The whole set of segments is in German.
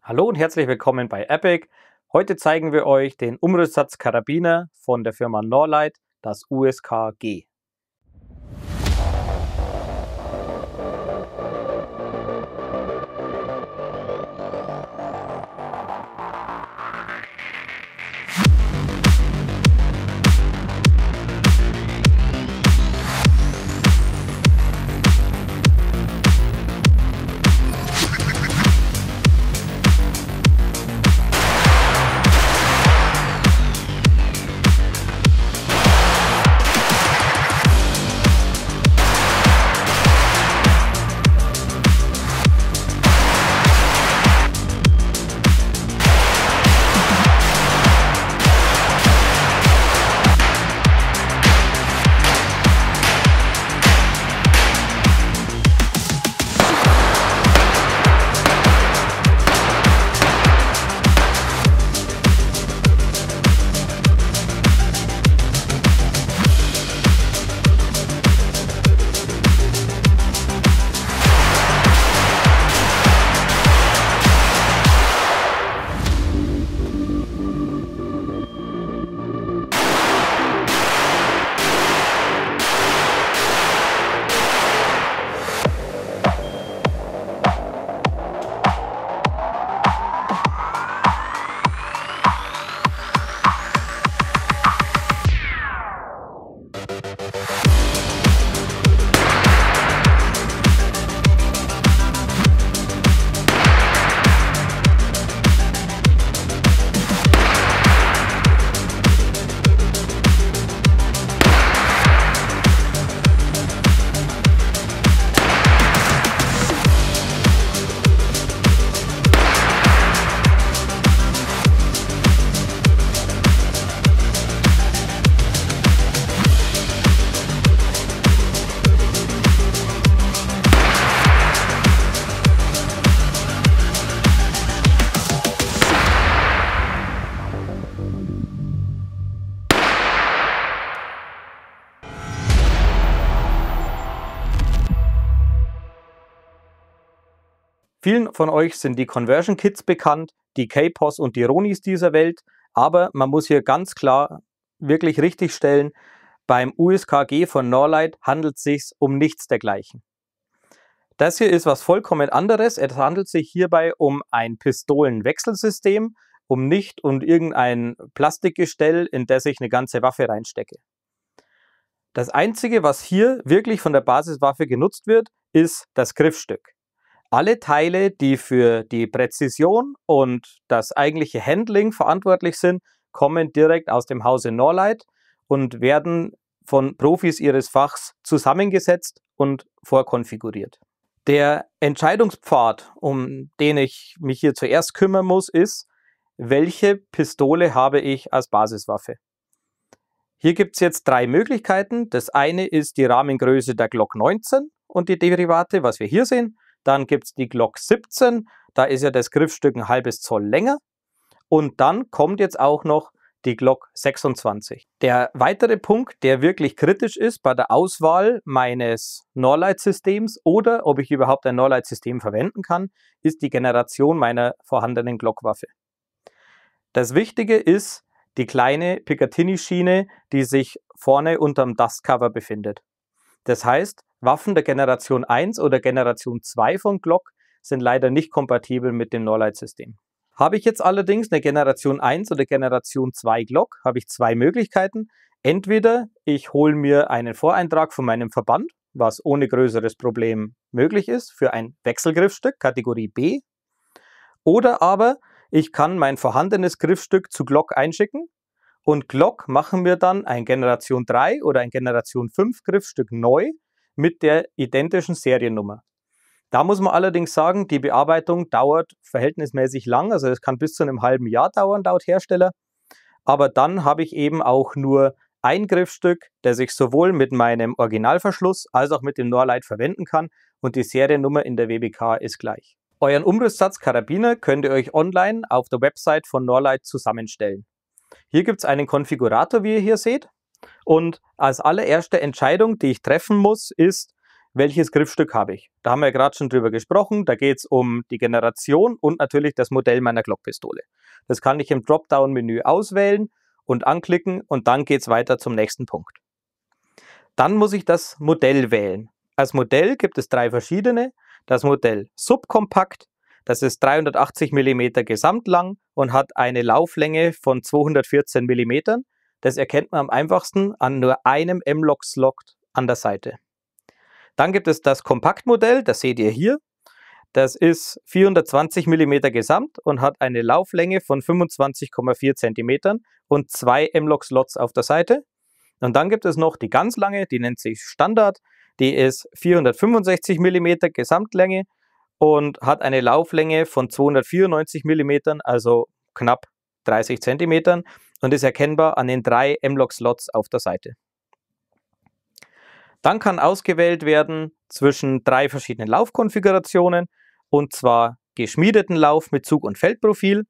Hallo und herzlich willkommen bei Epic. Heute zeigen wir euch den Umrüstsatz-Karabiner von der Firma Norlite, das USK-G. Vielen von euch sind die Conversion Kits bekannt, die Kapos und die Ronis dieser Welt, aber man muss hier ganz klar wirklich richtigstellen, beim USK-G von Norlite handelt es sich um nichts dergleichen. Das hier ist was vollkommen anderes. Es handelt sich hierbei um ein Pistolenwechselsystem, um nicht irgendein Plastikgestell, in das ich eine ganze Waffe reinstecke. Das Einzige, was hier wirklich von der Basiswaffe genutzt wird, ist das Griffstück. Alle Teile, die für die Präzision und das eigentliche Handling verantwortlich sind, kommen direkt aus dem Hause Norlite und werden von Profis ihres Fachs zusammengesetzt und vorkonfiguriert. Der Entscheidungspfad, um den ich mich hier zuerst kümmern muss, ist, welche Pistole habe ich als Basiswaffe. Hier gibt es jetzt drei Möglichkeiten. Das eine ist die Rahmengröße der Glock 19 und die Derivate, was wir hier sehen. Dann gibt es die Glock 17, da ist ja das Griffstück ein halbes Zoll länger. Und dann kommt jetzt auch noch die Glock 26. Der weitere Punkt, der wirklich kritisch ist bei der Auswahl meines Norlite-Systems oder ob ich überhaupt ein Norlite-System verwenden kann, ist die Generation meiner vorhandenen Glock-Waffe. Das Wichtige ist die kleine Picatinny-Schiene, die sich vorne unterm Dustcover befindet. Das heißt, Waffen der Generation 1 oder Generation 2 von Glock sind leider nicht kompatibel mit dem Norlite-System. Habe ich jetzt allerdings eine Generation 1 oder Generation 2 Glock, habe ich zwei Möglichkeiten. Entweder ich hole mir einen Voreintrag von meinem Verband, was ohne größeres Problem möglich ist, für ein Wechselgriffstück Kategorie B. Oder aber ich kann mein vorhandenes Griffstück zu Glock einschicken und Glock machen mir dann ein Generation 3 oder ein Generation 5 Griffstück neu mit der identischen Seriennummer. Da muss man allerdings sagen, die Bearbeitung dauert verhältnismäßig lang, also es kann bis zu einem halben Jahr dauern laut Hersteller. Aber dann habe ich eben auch nur ein Griffstück, das ich sowohl mit meinem Originalverschluss als auch mit dem Norlite verwenden kann und die Seriennummer in der WBK ist gleich. Euren Umrüstsatz-Karabiner könnt ihr euch online auf der Website von Norlite zusammenstellen. Hier gibt es einen Konfigurator, wie ihr hier seht. Und als allererste Entscheidung, die ich treffen muss, ist, welches Griffstück habe ich. Da haben wir ja gerade schon drüber gesprochen. Da geht es um die Generation und natürlich das Modell meiner Glockpistole. Das kann ich im Dropdown-Menü auswählen und anklicken und dann geht es weiter zum nächsten Punkt. Dann muss ich das Modell wählen. Als Modell gibt es 3 verschiedene. Das Modell Subkompakt, das ist 380 mm gesamtlang und hat eine Lauflänge von 214 mm. Das erkennt man am einfachsten an nur einem M-Lok-Slot an der Seite. Dann gibt es das Kompaktmodell, das seht ihr hier. Das ist 420 mm gesamt und hat eine Lauflänge von 25,4 cm und 2 M-Lok-Slots auf der Seite. Und dann gibt es noch die ganz lange, die nennt sich Standard. Die ist 465 mm Gesamtlänge und hat eine Lauflänge von 294 mm, also knapp 30 cm und ist erkennbar an den 3 M-Lok-Slots auf der Seite. Dann kann ausgewählt werden zwischen 3 verschiedenen Laufkonfigurationen, und zwar geschmiedeten Lauf mit Zug- und Feldprofil,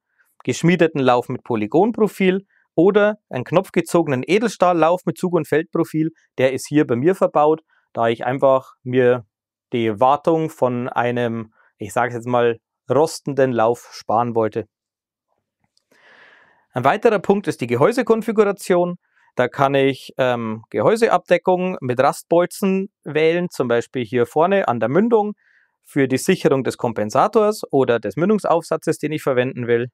geschmiedeten Lauf mit Polygonprofil oder einen knopfgezogenen Edelstahllauf mit Zug- und Feldprofil. Der ist hier bei mir verbaut, da ich einfach mir die Wartung von einem, ich sage es jetzt mal, rostenden Lauf sparen wollte. Ein weiterer Punkt ist die Gehäusekonfiguration. Da kann ich Gehäuseabdeckung mit Rastbolzen wählen, zum Beispiel hier vorne an der Mündung für die Sicherung des Kompensators oder des Mündungsaufsatzes, den ich verwenden will.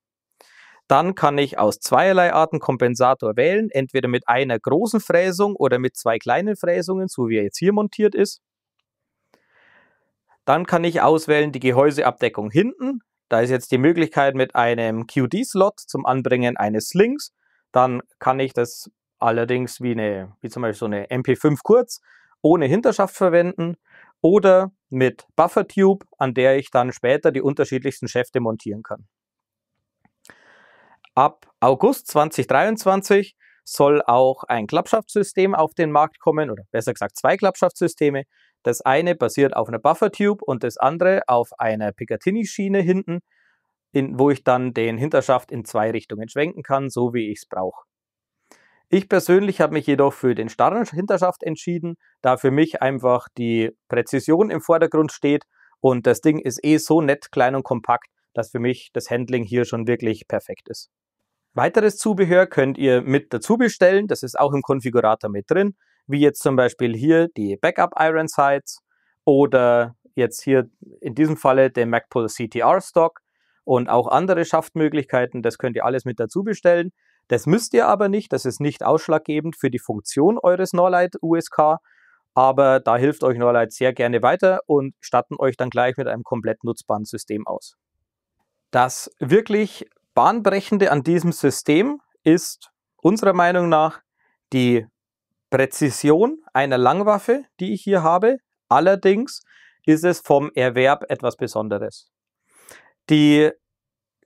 Dann kann ich aus zweierlei Arten Kompensator wählen, entweder mit einer großen Fräsung oder mit 2 kleinen Fräsungen, so wie er jetzt hier montiert ist. Dann kann ich auswählen die Gehäuseabdeckung hinten. Da ist jetzt die Möglichkeit mit einem QD-Slot zum Anbringen eines Slings. Dann kann ich das allerdings wie zum Beispiel so eine MP5 kurz ohne Hinterschaft verwenden oder mit Buffer-Tube, an der ich dann später die unterschiedlichsten Schäfte montieren kann. Ab August 2023 soll auch ein Klappschaftsystem auf den Markt kommen, oder besser gesagt 2 Klappschaftssysteme. Das eine basiert auf einer Buffer-Tube und das andere auf einer Picatinny-Schiene hinten, wo ich dann den Hinterschaft in 2 Richtungen schwenken kann, so wie ich es brauche. Ich persönlich habe mich jedoch für den starren Hinterschaft entschieden, da für mich einfach die Präzision im Vordergrund steht und das Ding ist so nett, klein und kompakt, dass für mich das Handling hier schon wirklich perfekt ist. Weiteres Zubehör könnt ihr mit dazu bestellen, das ist auch im Konfigurator mit drin, wie jetzt zum Beispiel hier die Backup Iron Sights oder jetzt hier in diesem Falle den Magpul CTR Stock und auch andere Schaftmöglichkeiten, das könnt ihr alles mit dazu bestellen. Das müsst ihr aber nicht, das ist nicht ausschlaggebend für die Funktion eures Norlite USK, aber da hilft euch Norlite sehr gerne weiter und statten euch dann gleich mit einem komplett nutzbaren System aus. Das wirklich Bahnbrechende an diesem System ist unserer Meinung nach die Präzision einer Langwaffe, die ich hier habe. Allerdings ist es vom Erwerb etwas Besonderes. Die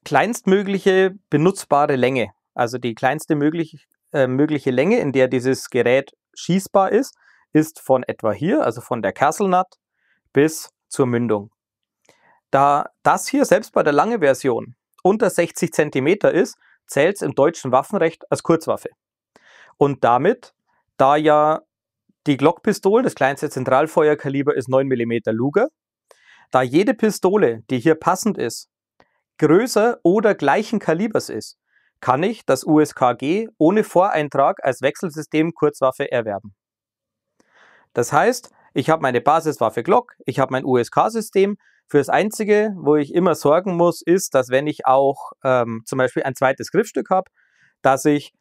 kleinstmögliche benutzbare Länge, also die kleinste mögliche Länge, in der dieses Gerät schießbar ist von etwa hier, also von der Castle-Nut bis zur Mündung. Da das hier selbst bei der langen Version unter 60 cm ist, zählt es im deutschen Waffenrecht als Kurzwaffe. Und damit, da ja die Glock-Pistole, das kleinste Zentralfeuerkaliber ist 9 mm Luger, da jede Pistole, die hier passend ist, größer oder gleichen Kalibers ist, kann ich das USKG ohne Voreintrag als Wechselsystem Kurzwaffe erwerben. Das heißt, ich habe meine Basiswaffe Glock, ich habe mein USK-System. Für das Einzige, wo ich immer sorgen muss, ist, dass wenn ich auch zum Beispiel ein zweites Griffstück habe, dass ich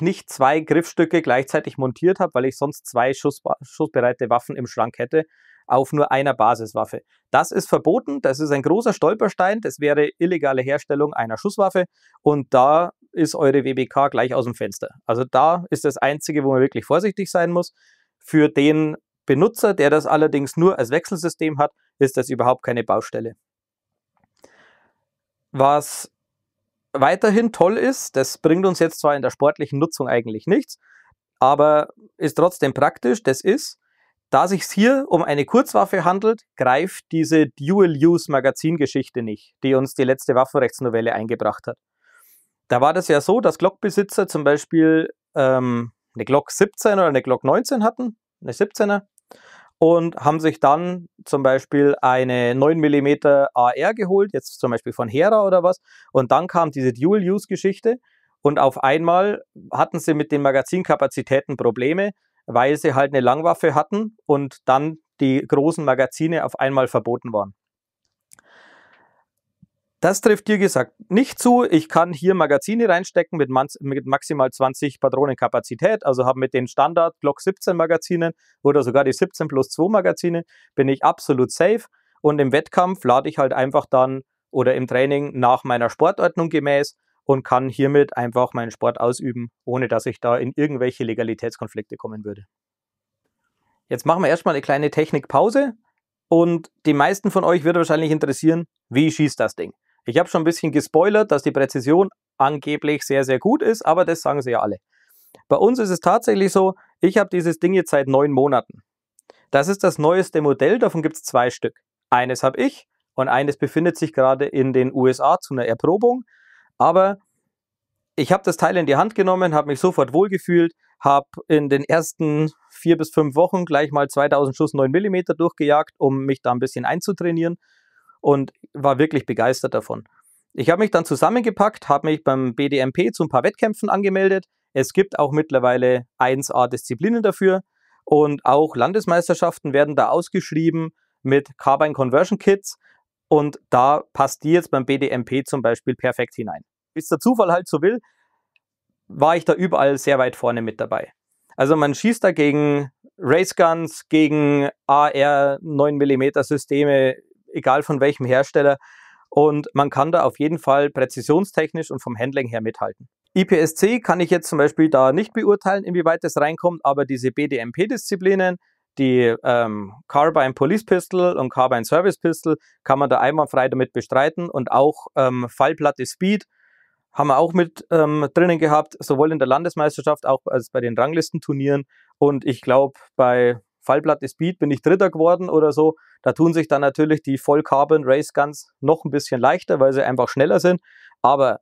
nicht 2 Griffstücke gleichzeitig montiert habe, weil ich sonst 2 schussbereite Waffen im Schrank hätte, auf nur einer Basiswaffe. Das ist verboten, das ist ein großer Stolperstein, das wäre illegale Herstellung einer Schusswaffe und da ist eure WBK gleich aus dem Fenster. Also da ist das Einzige, wo man wirklich vorsichtig sein muss. Für den Benutzer, der das allerdings nur als Wechselsystem hat, ist das überhaupt keine Baustelle. Was weiterhin toll ist, das bringt uns jetzt zwar in der sportlichen Nutzung eigentlich nichts, aber ist trotzdem praktisch, das ist, da es sich hier um eine Kurzwaffe handelt, greift diese Dual-Use-Magazin-Geschichte nicht, die uns die letzte Waffenrechtsnovelle eingebracht hat. Da war das ja so, dass Glock-Besitzer zum Beispiel eine Glock 17 oder eine Glock 19 hatten, eine 17er, und haben sich dann zum Beispiel eine 9 mm AR geholt, jetzt zum Beispiel von Hera oder was. Und dann kam diese Dual-Use-Geschichte und auf einmal hatten sie mit den Magazinkapazitäten Probleme, weil sie halt eine Langwaffe hatten und dann die großen Magazine auf einmal verboten waren. Das trifft hier gesagt nicht zu. Ich kann hier Magazine reinstecken mit maximal 20 Patronen Kapazität, also habe mit den Standard Glock 17 Magazinen oder sogar die 17 plus 2 Magazine, bin ich absolut safe, und im Wettkampf lade ich halt einfach dann oder im Training nach meiner Sportordnung gemäß und kann hiermit einfach meinen Sport ausüben, ohne dass ich da in irgendwelche Legalitätskonflikte kommen würde. Jetzt machen wir erstmal eine kleine Technikpause und die meisten von euch wird wahrscheinlich interessieren, wie schießt das Ding? Ich habe schon ein bisschen gespoilert, dass die Präzision angeblich sehr, sehr gut ist, aber das sagen sie ja alle. Bei uns ist es tatsächlich so, ich habe dieses Ding jetzt seit 9 Monaten. Das ist das neueste Modell, davon gibt es 2 Stück. Eines habe ich und eines befindet sich gerade in den USA zu einer Erprobung. Aber ich habe das Teil in die Hand genommen, habe mich sofort wohlgefühlt, habe in den ersten 4 bis 5 Wochen gleich mal 2000 Schuss 9 mm durchgejagt, um mich da ein bisschen einzutrainieren, und war wirklich begeistert davon. Ich habe mich dann zusammengepackt, habe mich beim BDMP zu ein paar Wettkämpfen angemeldet. Es gibt auch mittlerweile 1A-Disziplinen dafür und auch Landesmeisterschaften werden da ausgeschrieben mit Carbine Conversion Kits, und da passt die jetzt beim BDMP zum Beispiel perfekt hinein. Wie es der Zufall halt so will, war ich da überall sehr weit vorne mit dabei. Also man schießt da gegen Raceguns, gegen AR 9 mm Systeme, egal von welchem Hersteller, und man kann da auf jeden Fall präzisionstechnisch und vom Handling her mithalten. IPSC kann ich jetzt zum Beispiel da nicht beurteilen, inwieweit das reinkommt, aber diese BDMP-Disziplinen, die Carbine Police Pistol und Carbine Service Pistol, kann man da einwandfrei damit bestreiten, und auch Fallplatte Speed haben wir auch mit drinnen gehabt, sowohl in der Landesmeisterschaft als bei den Ranglistenturnieren, und ich glaube, bei Fallplatte Speed bin ich Dritter geworden oder so. Da tun sich dann natürlich die Voll Carbon Race Guns noch ein bisschen leichter, weil sie einfach schneller sind. Aber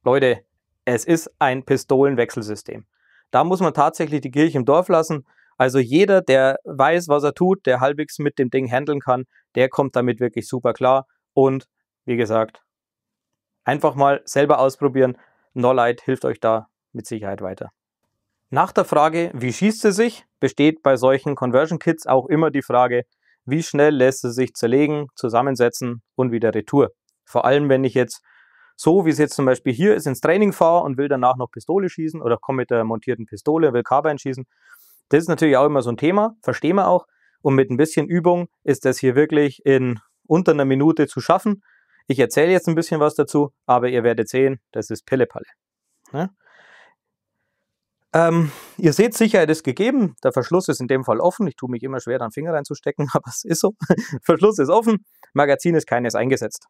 Leute, es ist ein Pistolenwechselsystem. Da muss man tatsächlich die Kirche im Dorf lassen. Also jeder, der weiß, was er tut, der halbwegs mit dem Ding handeln kann, der kommt damit wirklich super klar. Und wie gesagt, einfach mal selber ausprobieren. Norlight hilft euch da mit Sicherheit weiter. Nach der Frage, wie schießt sie sich, besteht bei solchen Conversion Kits auch immer die Frage, wie schnell lässt sie sich zerlegen, zusammensetzen und wieder retour. Vor allem, wenn ich jetzt so, wie es jetzt zum Beispiel hier ist, ins Training fahre und will danach noch Pistole schießen oder komme mit der montierten Pistole, will Carbine schießen. Das ist natürlich auch immer so ein Thema, verstehen wir auch. Und mit ein bisschen Übung ist das hier wirklich in unter einer Minute zu schaffen. Ich erzähle jetzt ein bisschen was dazu, aber ihr werdet sehen, das ist Pillepalle. Ja? Ihr seht, Sicherheit ist gegeben. Der Verschluss ist in dem Fall offen. Ich tue mich immer schwer, da einen Finger reinzustecken, aber es ist so. Verschluss ist offen, Magazin ist keines eingesetzt.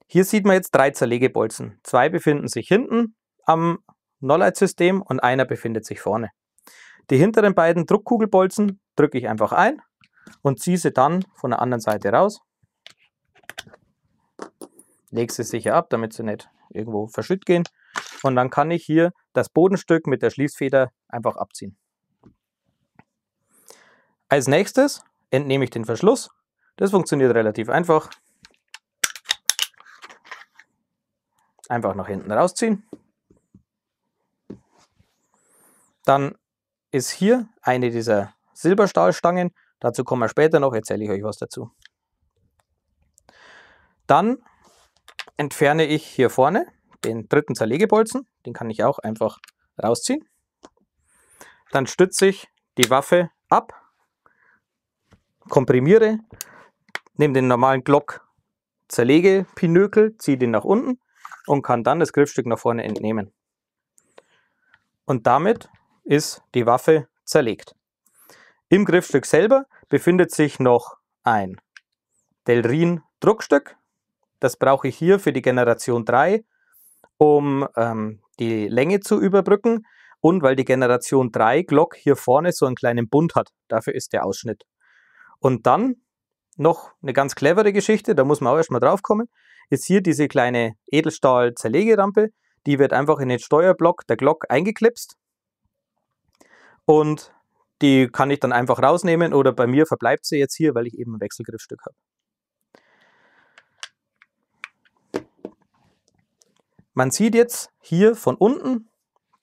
Hier sieht man jetzt 3 Zerlegebolzen. 2 befinden sich hinten am Norlight-System und einer befindet sich vorne. Die hinteren beiden Druckkugelbolzen drücke ich einfach ein und ziehe sie dann von der anderen Seite raus. Lege sie sicher ab, damit sie nicht irgendwo verschütt gehen. Und dann kann ich hier das Bodenstück mit der Schließfeder einfach abziehen. Als nächstes entnehme ich den Verschluss. Das funktioniert relativ einfach. Einfach nach hinten rausziehen. Dann ist hier eine dieser Silberstahlstangen. Dazu kommen wir später noch, erzähle ich euch was dazu. Dann entferne ich hier vorne den dritten Zerlegebolzen. Den kann ich auch einfach rausziehen. Dann stütze ich die Waffe ab, komprimiere, nehme den normalen Glock Zerlegepinökel, ziehe den nach unten und kann dann das Griffstück nach vorne entnehmen. Und damit ist die Waffe zerlegt. Im Griffstück selber befindet sich noch ein Delrin Druckstück. Das brauche ich hier für die Generation 3, um die Länge zu überbrücken und weil die Generation 3 Glock hier vorne so einen kleinen Bund hat. Dafür ist der Ausschnitt. Und dann noch eine ganz clevere Geschichte, da muss man auch erstmal drauf kommen, ist hier diese kleine Edelstahl-Zerlegerampe. Die wird einfach in den Steuerblock der Glock eingeklipst und die kann ich dann einfach rausnehmen oder bei mir verbleibt sie jetzt hier, weil ich eben ein Wechselgriffstück habe. Man sieht jetzt hier von unten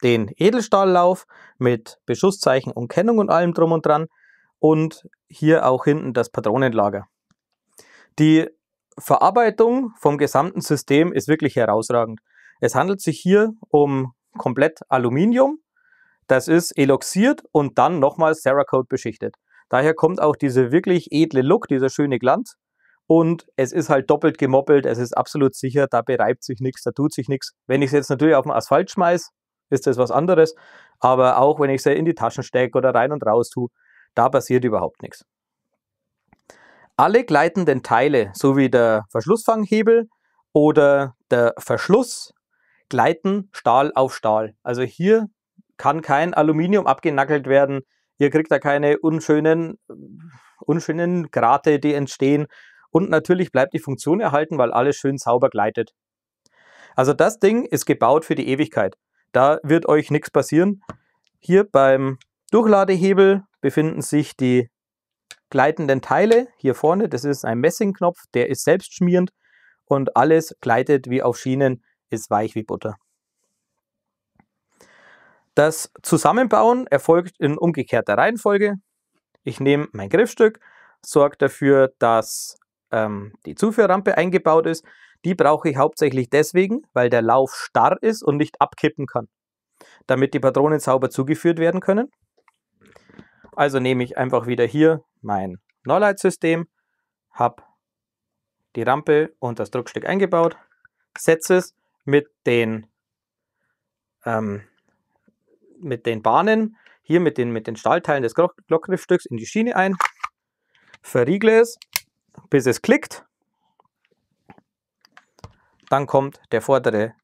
den Edelstahllauf mit Beschusszeichen und Kennung und allem drum und dran und hier auch hinten das Patronenlager. Die Verarbeitung vom gesamten System ist wirklich herausragend. Es handelt sich hier um komplett Aluminium. Das ist eloxiert und dann nochmals Cerakote beschichtet. Daher kommt auch dieser wirklich edle Look, dieser schöne Glanz. Und es ist halt doppelt gemoppelt, es ist absolut sicher, da bereibt sich nichts, da tut sich nichts. Wenn ich es jetzt natürlich auf den Asphalt schmeiße, ist das was anderes. Aber auch wenn ich sie in die Taschen stecke oder rein und raus tue, da passiert überhaupt nichts. Alle gleitenden Teile, sowie der Verschlussfanghebel oder der Verschluss, gleiten Stahl auf Stahl. Also hier kann kein Aluminium abgenackelt werden. Ihr kriegt da keine unschönen Grate, die entstehen. Und natürlich bleibt die Funktion erhalten, weil alles schön sauber gleitet. Also das Ding ist gebaut für die Ewigkeit. Da wird euch nichts passieren. Hier beim Durchladehebel befinden sich die gleitenden Teile. Hier vorne, das ist ein Messingknopf, der ist selbstschmierend und alles gleitet wie auf Schienen, ist weich wie Butter. Das Zusammenbauen erfolgt in umgekehrter Reihenfolge. Ich nehme mein Griffstück, sorge dafür, dass die Zuführrampe eingebaut ist. Die brauche ich hauptsächlich deswegen, weil der Lauf starr ist und nicht abkippen kann, damit die Patronen sauber zugeführt werden können. Also nehme ich einfach wieder hier mein Norlight-System, habe die Rampe und das Druckstück eingebaut, setze es mit den Bahnen, hier mit den Stahlteilen des Glockgriffstücks in die Schiene ein, verriegle es, bis es klickt. Dann kommt der vordere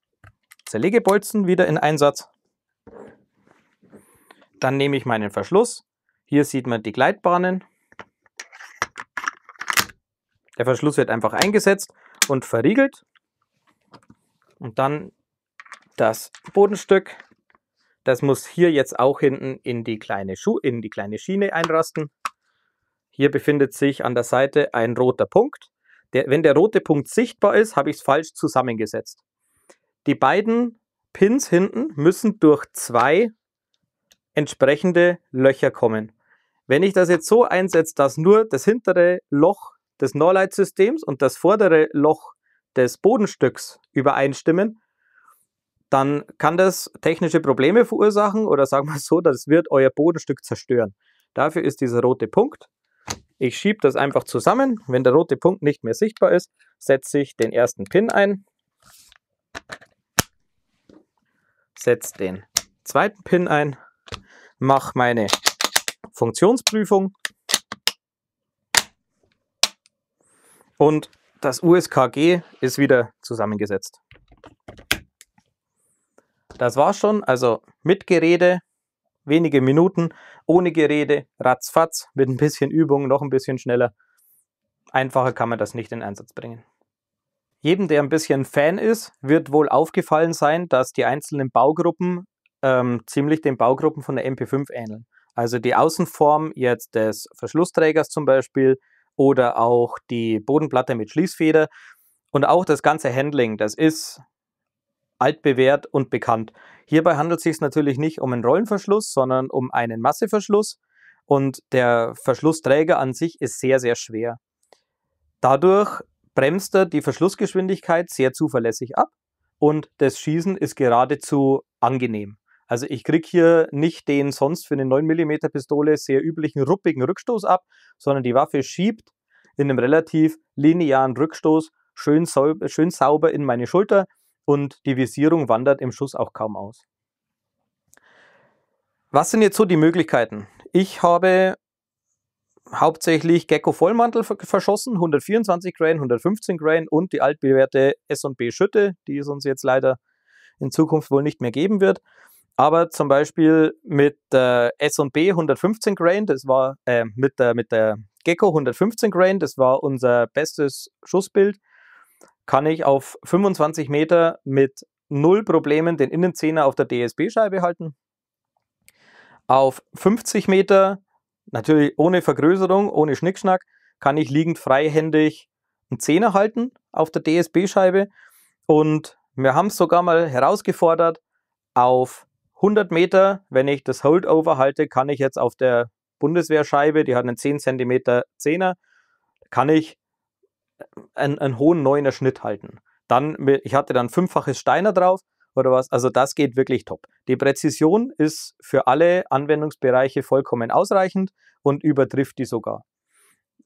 Zerlegebolzen wieder in Einsatz. Dann nehme ich meinen Verschluss. Hier sieht man die Gleitbahnen. Der Verschluss wird einfach eingesetzt und verriegelt. Und dann das Bodenstück. Das muss hier jetzt auch hinten in die kleine Schiene einrasten. Hier befindet sich an der Seite ein roter Punkt. Wenn der rote Punkt sichtbar ist, habe ich es falsch zusammengesetzt. Die beiden Pins hinten müssen durch 2 entsprechende Löcher kommen. Wenn ich das jetzt so einsetze, dass nur das hintere Loch des Norlight-Systems und das vordere Loch des Bodenstücks übereinstimmen, dann kann das technische Probleme verursachen oder sagen wir es so, das wird euer Bodenstück zerstören. Dafür ist dieser rote Punkt. Ich schiebe das einfach zusammen. Wenn der rote Punkt nicht mehr sichtbar ist, setze ich den ersten Pin ein, setze den zweiten Pin ein, mache meine Funktionsprüfung und das USKG ist wieder zusammengesetzt. Das war's schon, also mit Gerede, wenige Minuten, ohne Gerede, ratzfatz, mit ein bisschen Übung, noch ein bisschen schneller. Einfacher kann man das nicht in Einsatz bringen. Jedem, der ein bisschen Fan ist, wird wohl aufgefallen sein, dass die einzelnen Baugruppen ziemlich den Baugruppen von der MP5 ähneln. Also die Außenform jetzt des Verschlussträgers zum Beispiel oder auch die Bodenplatte mit Schließfeder und auch das ganze Handling, das ist altbewährt und bekannt. Hierbei handelt es sich natürlich nicht um einen Rollenverschluss, sondern um einen Masseverschluss und der Verschlussträger an sich ist sehr, sehr schwer. Dadurch bremst er die Verschlussgeschwindigkeit sehr zuverlässig ab und das Schießen ist geradezu angenehm. Also ich kriege hier nicht den sonst für eine 9 mm Pistole sehr üblichen ruppigen Rückstoß ab, sondern die Waffe schiebt in einem relativ linearen Rückstoß schön sauber in meine Schulter und die Visierung wandert im Schuss auch kaum aus. Was sind jetzt so die Möglichkeiten? Ich habe hauptsächlich Gecko Vollmantel verschossen, 124 Grain, 115 Grain und die altbewährte S&B Schütte, die es uns jetzt leider in Zukunft wohl nicht mehr geben wird. Aber zum Beispiel mit der S&B 115 Grain, das war mit der Gecko 115 Grain, das war unser bestes Schussbild, kann ich auf 25 Meter mit null Problemen den Innenzehner auf der DSB-Scheibe halten. Auf 50 Meter, natürlich ohne Vergrößerung, ohne Schnickschnack, kann ich liegend freihändig einen Zehner halten auf der DSB-Scheibe. Und wir haben es sogar mal herausgefordert, auf 100 Meter, wenn ich das Holdover halte, kann ich jetzt auf der Bundeswehrscheibe, die hat einen 10 cm Zehner, kann ich einen hohen 9er Schnitt halten. Ich hatte dann 5-faches Steiner drauf oder was, also das geht wirklich top. Die Präzision ist für alle Anwendungsbereiche vollkommen ausreichend und übertrifft die sogar.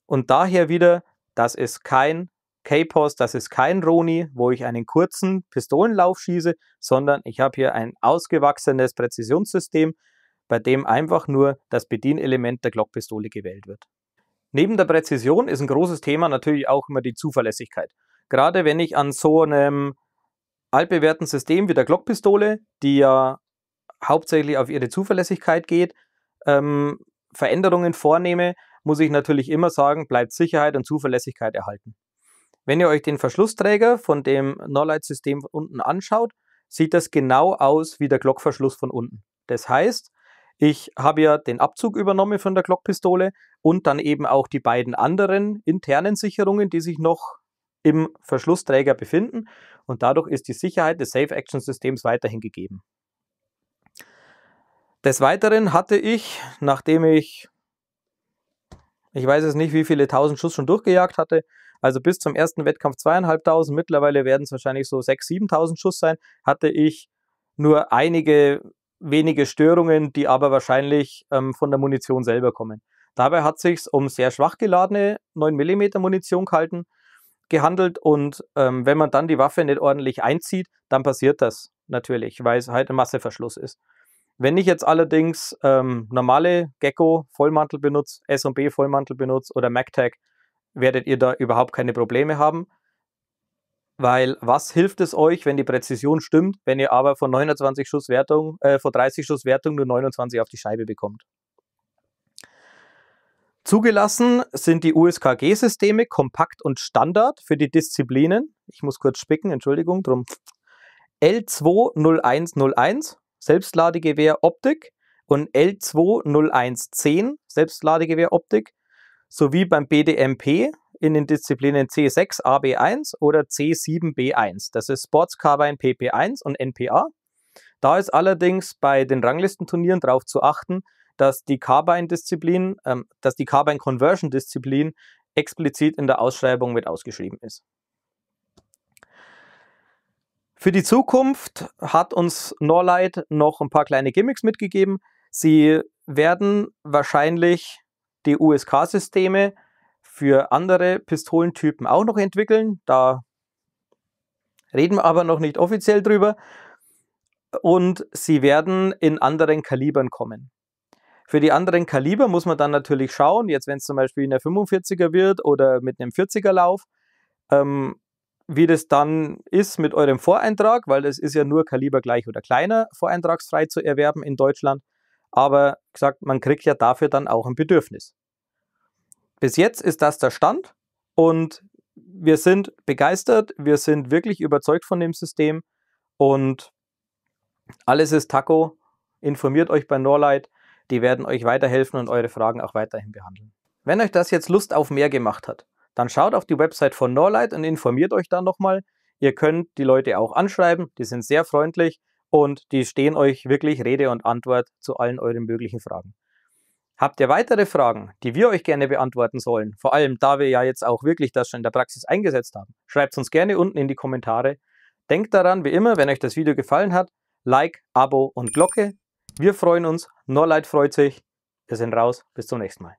Und daher wieder, das ist kein K-Pos, das ist kein Roni, wo ich einen kurzen Pistolenlauf schieße, sondern ich habe hier ein ausgewachsenes Präzisionssystem, bei dem einfach nur das Bedienelement der Glockpistole gewählt wird. Neben der Präzision ist ein großes Thema natürlich auch immer die Zuverlässigkeit. Gerade wenn ich an so einem altbewährten System wie der Glockpistole, die ja hauptsächlich auf ihre Zuverlässigkeit geht, Veränderungen vornehme, muss ich natürlich immer sagen, bleibt Sicherheit und Zuverlässigkeit erhalten. Wenn ihr euch den Verschlussträger von dem Norlite-System von unten anschaut, sieht das genau aus wie der Glockverschluss von unten. Das heißt, ich habe ja den Abzug übernommen von der Glockpistole und dann eben auch die beiden anderen internen Sicherungen, die sich noch im Verschlussträger befinden. Und dadurch ist die Sicherheit des Safe-Action-Systems weiterhin gegeben. Des Weiteren hatte ich, nachdem ich weiß es nicht, wie viele 1000 Schuss schon durchgejagt hatte, also bis zum ersten Wettkampf 2500, mittlerweile werden es wahrscheinlich so 6.000, 7.000 Schuss sein, hatte ich nur einige wenige Störungen, die aber wahrscheinlich von der Munition selber kommen. Dabei hat es sich um sehr schwach geladene 9 mm Munition gehandelt und wenn man dann die Waffe nicht ordentlich einzieht, dann passiert das natürlich, weil es halt ein Masseverschluss ist. Wenn ich jetzt allerdings normale Gecko Vollmantel benutze, S&B Vollmantel benutze oder MagTag, werdet ihr da überhaupt keine Probleme haben. Weil was hilft es euch, wenn die Präzision stimmt, wenn ihr aber von 29 Schuss Wertung, von 30 Schuss Wertung nur 29 auf die Scheibe bekommt? Zugelassen sind die USKG-Systeme Kompakt und Standard für die Disziplinen. Ich muss kurz spicken, Entschuldigung, drum. L20101 Selbstladegewehr Optik und L20110 Selbstladegewehr Optik sowie beim BDMP in den Disziplinen C6 AB1 oder C7 B1. Das ist Sports Carbine PP1 und NPA. Da ist allerdings bei den Ranglistenturnieren darauf zu achten, dass die Carbine-Disziplin, dass die Carbine-Conversion-Disziplin explizit in der Ausschreibung mit ausgeschrieben ist. Für die Zukunft hat uns Norlite noch ein paar kleine Gimmicks mitgegeben. Sie werden wahrscheinlich die USK-Systeme für andere Pistolentypen auch noch entwickeln. Da reden wir aber noch nicht offiziell drüber. Und sie werden in anderen Kalibern kommen. Für die anderen Kaliber muss man dann natürlich schauen, jetzt wenn es zum Beispiel in der 45er wird oder mit einem 40er Lauf, wie das dann ist mit eurem Voreintrag, weil das ist ja nur kalibergleich oder kleiner voreintragsfrei zu erwerben in Deutschland. Aber gesagt, man kriegt ja dafür dann auch ein Bedürfnis. Bis jetzt ist das der Stand und wir sind begeistert, wir sind wirklich überzeugt von dem System und alles ist Taco. Informiert euch bei Norlite, die werden euch weiterhelfen und eure Fragen auch weiterhin behandeln. Wenn euch das jetzt Lust auf mehr gemacht hat, dann schaut auf die Website von Norlite und informiert euch da nochmal. Ihr könnt die Leute auch anschreiben, die sind sehr freundlich und die stehen euch wirklich Rede und Antwort zu allen euren möglichen Fragen. Habt ihr weitere Fragen, die wir euch gerne beantworten sollen, vor allem da wir ja jetzt auch wirklich das schon in der Praxis eingesetzt haben, schreibt es uns gerne unten in die Kommentare. Denkt daran, wie immer, wenn euch das Video gefallen hat, Like, Abo und Glocke. Wir freuen uns, Norlite freut sich. Wir sind raus, bis zum nächsten Mal.